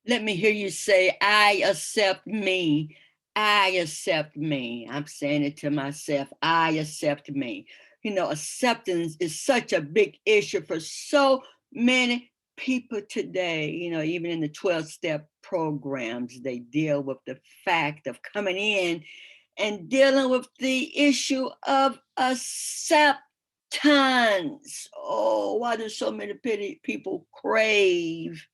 Let me hear you say, I accept me. I accept me. I'm saying it to myself. I accept me. You know, acceptance is such a big issue for so many people today. You know, even in the 12-step programs, they deal with the fact of coming in and dealing with the issue of acceptance. Oh, why do so many people crave?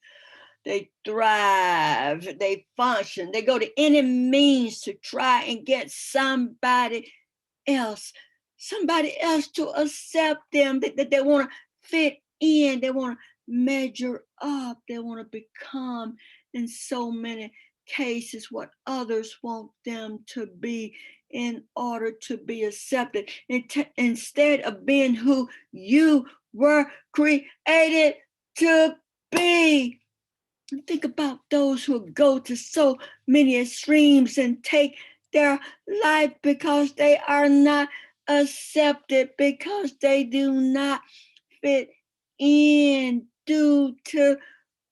They thrive, they function, they go to any means to try and get else, somebody else to accept them, that they want to fit in, they want to measure up, they want to become, in so many cases, what others want them to be in order to be accepted. Instead of being who you were created to be. Think about those who go to so many extremes and take their life because they are not accepted, because they do not fit in due to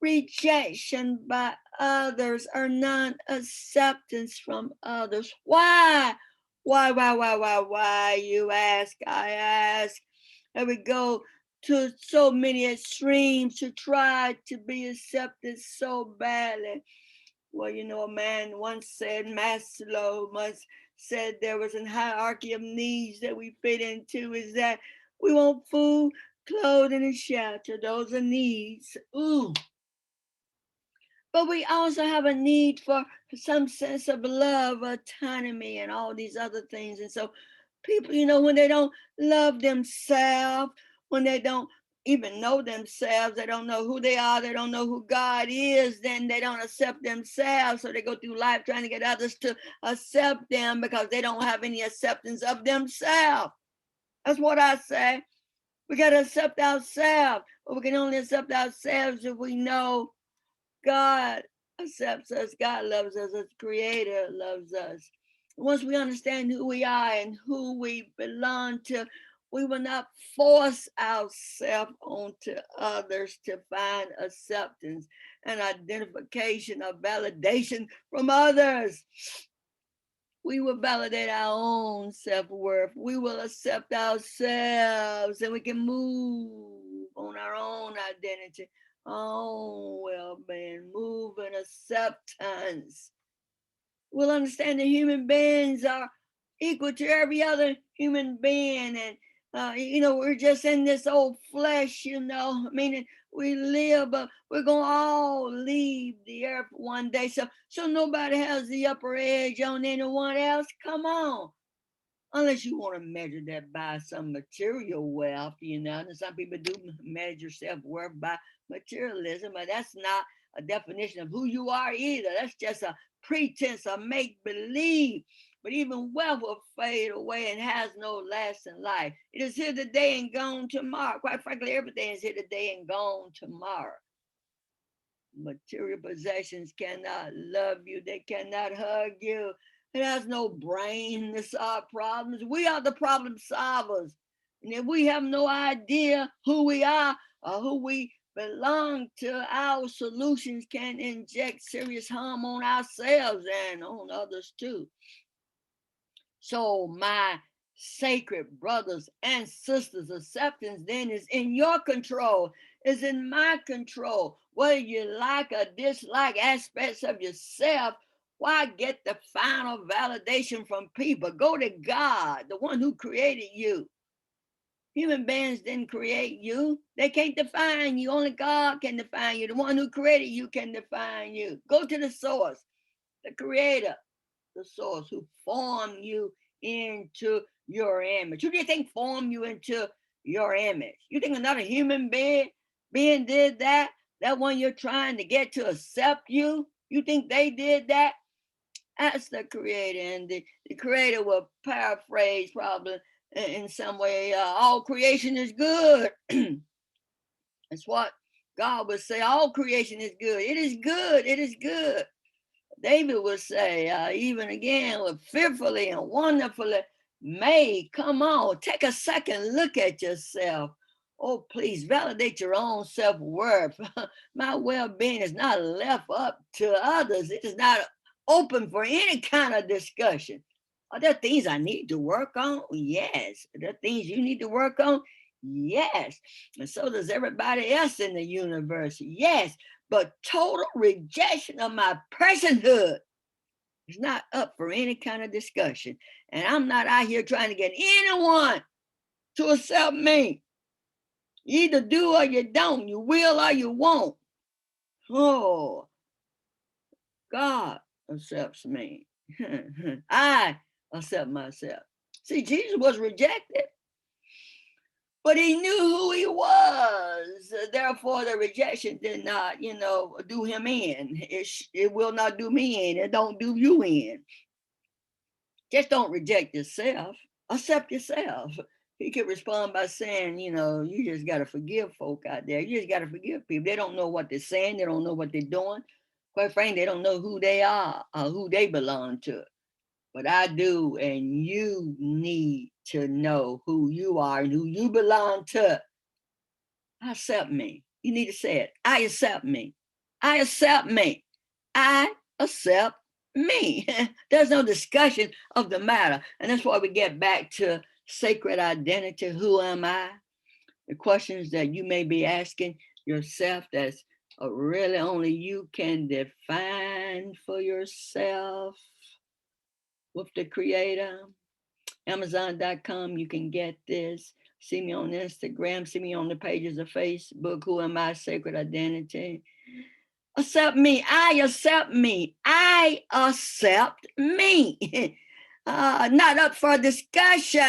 rejection by others or non-acceptance from others. Why? Why? You ask, I ask. And we go to so many extremes to try to be accepted so badly. Well, you know, a man once said, Maslow once said there was a hierarchy of needs that we fit into, is that we want food, clothing, and shelter. Those are needs. Ooh. But we also have a need for some sense of love, autonomy, and all these other things. And so people, you know, when they don't love themselves, when they don't even know themselves, they don't know who they are, they don't know who God is, then they don't accept themselves. So they go through life trying to get others to accept them because they don't have any acceptance of themselves. That's what I say. We got to accept ourselves, but we can only accept ourselves if we know God accepts us, God loves us, as Creator loves us. Once we understand who we are and who we belong to, we will not force ourselves onto others to find acceptance and identification or validation from others. We will validate our own self-worth. We will accept ourselves and we can move on our own identity, our own well-being, move in acceptance. We'll understand that human beings are equal to every other human being. And, you know, we're just in this old flesh, you know, meaning we live, but we're going to all leave the earth one day. So nobody has the upper edge on anyone else. Come on. Unless you want to measure that by some material wealth, you know, and some people do measure self-worth by materialism, but that's not a definition of who you are either. That's just a pretense or make believe. But even wealth will fade away and has no lasting life. It is here today and gone tomorrow. Quite frankly, everything is here today and gone tomorrow. Material possessions cannot love you, they cannot hug you. It has no brain to solve problems. We are the problem solvers. And if we have no idea who we are or who we belong to, our solutions can inject serious harm on ourselves and on others too. So, my sacred brothers and sisters, acceptance then is in your control, is in my control. Whether you like or dislike aspects of yourself, why get the final validation from people? Go to God, the one who created you. Human beings didn't create you. They can't define you. Only God can define you. The one who created you can define you. Go to the source, the creator, the source who formed you into your image. Who do you think formed you into your image? You think another human being did that? That one you're trying to get to accept you? You think they did that? That's the creator, and the creator will paraphrase probably in some way. All creation is good. That's what God would say. All creation is good. It is good. It is good. David would say, even again, with fearfully and wonderfully made. Come on, take a second look at yourself. Oh, please validate your own self-worth. My well-being is not left up to others. It is not open for any kind of discussion. Are there things I need to work on? Yes. Are there things you need to work on? Yes. And so does everybody else in the universe. Yes. But total rejection of my personhood is not up for any kind of discussion. And I'm not out here trying to get anyone to accept me. You either do or you don't. You will or you won't. Oh, God accepts me. I accept myself. See, Jesus was rejected, but he knew who he was. Therefore, the rejection did not, do him in. It will not do me in. It don't do you in. Just don't reject yourself. Accept yourself. He could respond by saying, you just got to forgive folk out there. You just got to forgive people. They don't know what they're saying. They don't know what they're doing. Quite frankly, they don't know who they are or who they belong to. But I do, and you need to know who you are and who you belong to. Accept me. You need to say it. I accept me. I accept me. I accept me. There's no discussion of the matter. And that's why we get back to sacred identity. Who am I? The questions that you may be asking yourself that's really only you can define for yourself with the creator. Amazon.com, you can get this. See me on Instagram, see me on the pages of Facebook. Who am I? Sacred Identity. Accept me. I accept me. I accept me. Not up for discussion.